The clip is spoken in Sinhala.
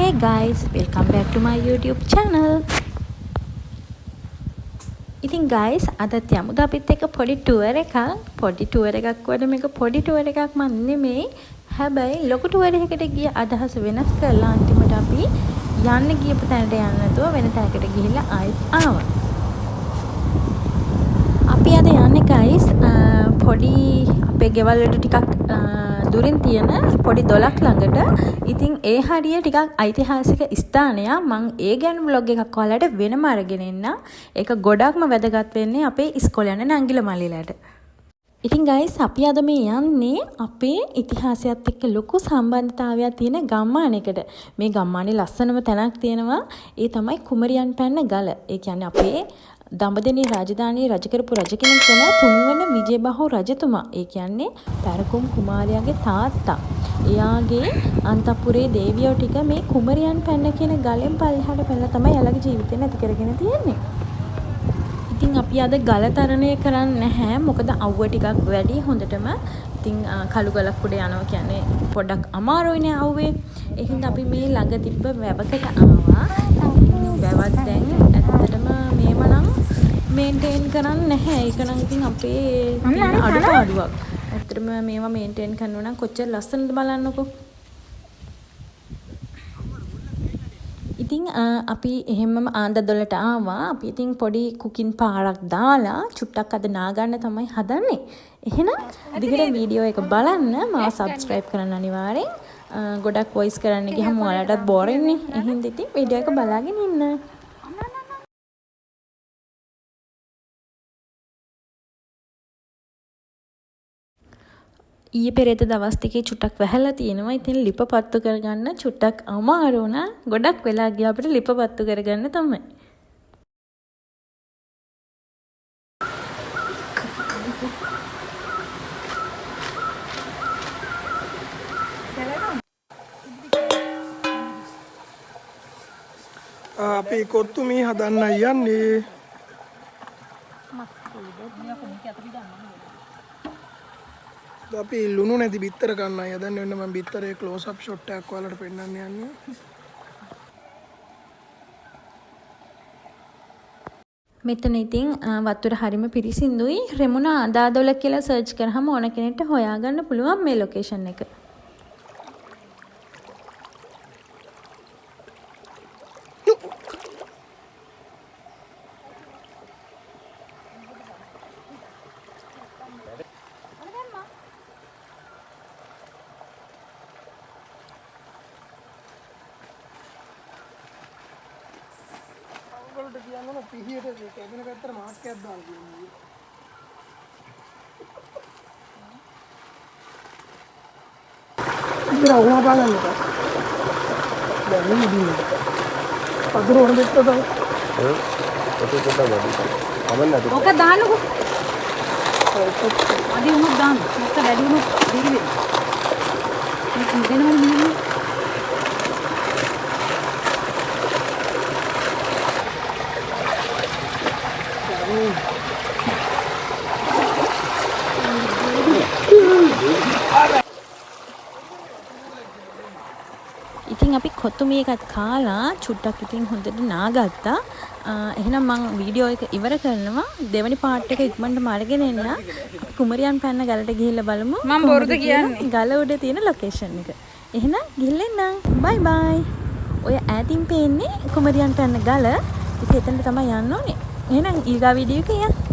Hey guys, welcome back to my YouTube channel. ඉතින් guys අදත් යමුද අපිත් එක්ක පොඩි ටුවර් එකක්. පොඩි ටුවර් එකක් වල මේක පොඩි ටුවර් එකක් මන් නෙමෙයි. හැබැයි ලොකු ටුවර් එකකට ගිය අදහස වෙනස් කරලා අන්තිමට අපි යන්න ගියපු තැනට යන්න නැතුව වෙන තැනකට ගිහිල්ලා ආයෙත් ආවා. අපි අද යන්නේ guys පොඩි අපේ ගෙවල් වලට ටිකක් දුරින් තියෙන පොඩි දොලක් ළඟට. ඉතින් ඒ හරිය ටිකක් ඓතිහාසික ස්ථානයක්. මම ඒ ගැන vlog එකක් ඔයාලට වෙනම අරගෙන එන්න. ඒක ගොඩක්ම වැදගත් වෙන්නේ අපේ ඉස්කෝලේ යන නංගිල මල්ලිලාට. ඉතින් guys අපි අද මේ යන්නේ අපේ ඉතිහාසයත් එක්ක ලොකු සම්බන්ධතාවයක් තියෙන ගම්මානයකට. මේ ගම්මානේ ලස්සනම තැනක් තියෙනවා. ඒ තමයි කුමරියන් පැන්න ගල. ඒ කියන්නේ අපේ දඹදෙණිය රාජධානියේ රජ කරපු රජ කෙනෙක් වෙන තුන්වන විජයබහු රජතුමා. ඒ කියන්නේ පැරකුම් කුමාරයාගේ තාත්තා. එයාගේ අන්තපුරේ දේවියෝ ටික මේ කුමරියන් පැන්න කියන ගලෙන් පල්ලෙහාට පැනලා තමයි එයාලගේ ජීවිතේ නැති කරගෙන තියෙන්නේ. ඉතින් අපි අද ගල තරණය කරන්නේ නැහැ. මොකද අවුව ටිකක් වැඩි හොඳටම. ඉතින් කළු ගලක් උඩ යනවා කියන්නේ පොඩ්ඩක් අමාරුයිනේ අවුවේ. ඒ හින්දා අපි මේ ළඟ තිබ්බ වැවකට ආවා. වැවත් දැන් ඇත්තටම මේව නම් මේන්ටේන් කරන්නේ නැහැ. ඒක නම් ඉතින් අපේ තියෙන අඩුපාඩුවක්. ඇත්තටම මේවා මේන්ටේන් කරනවා නම් කොච්චර ලස්සනද බලන්නකෝ. ඉතින් අපි එහෙමම ආන්දදොලට ආවා. අපි ඉතින් පොඩි කුකින් පාරක් දාලා චුට්ටක් අද නාගන්න තමයි හදන්නේ. එහෙනම් දිගට වීඩියෝ එක බලන්න. මාව සබ්ස්ක්‍රයිබ් කරන්න අනිවාර්යෙන්. ගොඩක් වොයිස් කරන්න ගියම ඔයාලටත් බෝරින් නේ. එහෙනම් ඉතින් වීඩියෝ එක බලාගෙන ඉන්න. ඊයේ පෙරේද දවස් ටිකේ චුට්ටක් වැහැලා තියෙනවා. ඉතින් ලිප පත්තු කරගන්න චුට්ටක් අමාරු වුණා. ගොඩක් වෙලා ගියා අපිට ලිප පත්තු කරගන්න තමයි. අපි කොත්තු මේ හදන්න යන්නේ. අපි ලුණු නැති බිත්තර කන්න යදන්නේ. වෙන මම බිත්තරේ ක්ලෝස් අප් ෂොට් එකක් ඔයාලට පෙන්නන්න යන්නේ. මෙතන ඉතින් වතුර හරිම පිරිසිදුයි. රෙමුණා අදාදොල කියලා සර්ච් කරාම ඕන කෙනෙක්ට හොයාගන්න පුළුවන් මේ ලොකේෂන් එක. කියන්න පිහියට කැබින පැත්තට මාස්කයක් දාලා තියෙනවා. ඉතින් අවුනා බලන්න එපා. දැන් නෙමෙයි. පදුර වුණ දෙන්න තමයි. ඔතේ පොඩ්ඩක් වැඩි. කමන්න නැතු. ඔක දාන්නකෝ. අදී උනොත් දාන්න. මොකද වැඩි උනොත් දෙවි වෙනවා. මේක දෙනවා නෙමෙයි. ඉතින් අපි කොතුමි එකත් කාලා චුට්ටක් ඉතින් හොඳට නාගත්තා. එහෙනම් මම වීඩියෝ එක ඉවර කරනවා. දෙවෙනි පාර්ට් එක ඉක්මනටම අරගෙන එන්න. කුමරියන් පැන්න ගලට ගිහිල්ලා බලමු. මම බොරුද කියන්නේ. ගල උඩ තියෙන ලොකේෂන් එක. එහෙනම් ගිහින් එන්න. බයි බයි. ඔය ඈතින් පේන්නේ කුමරියන් පැන්න ගල. ඉතින් එතනට තමයි යන්න ඕනේ. එහෙනම් ඊගා වීඩියෝ එක